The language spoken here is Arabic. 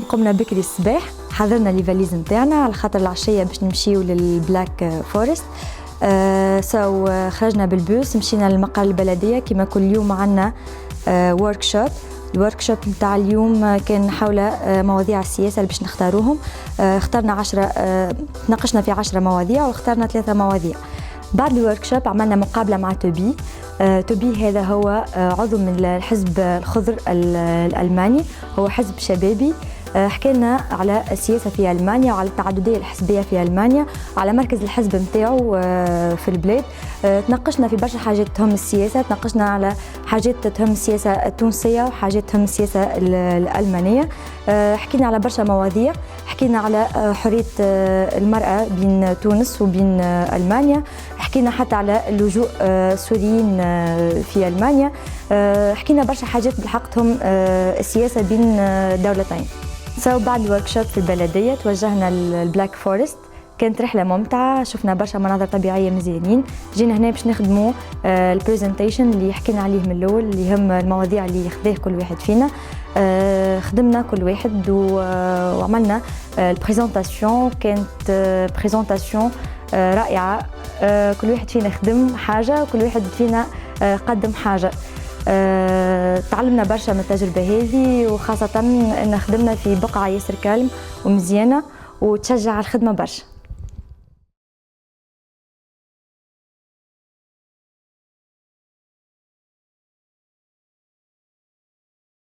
قمنا بكري الصباح، حضرنا لي فاليز نتاعنا على خاطر العشيه باش نمشيو للبلاك فورست. خرجنا بالبوس، مشينا للمقر البلديه كما كل يوم عندنا وركشوب. الوركشوب نتاع اليوم كان حول مواضيع السياسه اللي باش نختاروهم. اخترنا 10، تناقشنا في 10 مواضيع واخترنا 3 مواضيع. بعد الوركشوب عملنا مقابله مع توبي. توبي هذا هو عضو من الحزب الخضر الألماني، هو حزب شبابي. حكى لنا على السياسة في ألمانيا وعلى التعددية الحزبية في ألمانيا، على مركز الحزب نتاعو في البلاد. تناقشنا في برشا حاجات تهم السياسة، تناقشنا على حاجات تهم السياسة التونسية وحاجات تهم السياسة الألمانية. حكينا على برشا مواضيع، حكينا على حرية المرأة بين تونس وبين ألمانيا، حكينا حتى على اللجوء السوريين في ألمانيا. حكينا برشا حاجات بالحقهم السياسة بين دولتين. بعد الوركشوب في البلدية توجهنا للبلاك فورست. كانت رحلة ممتعة، شفنا برشا مناظر طبيعية مزيانين. جينا هنا باش نخدموا البريزنتيشن اللي حكينا عليه من الأول، اللي هم المواضيع اللي يخذيه كل واحد فينا. خدمنا كل واحد وعملنا البريزنتاسيون. كانت بريزنتاسيون رائعة، كل واحد فينا خدم حاجة وكل واحد فينا قدم حاجة. تعلمنا برشا من التجربة هذه، وخاصة أن خدمنا في بقعة ياسر كالم ومزيانة وتشجع الخدمة برشا.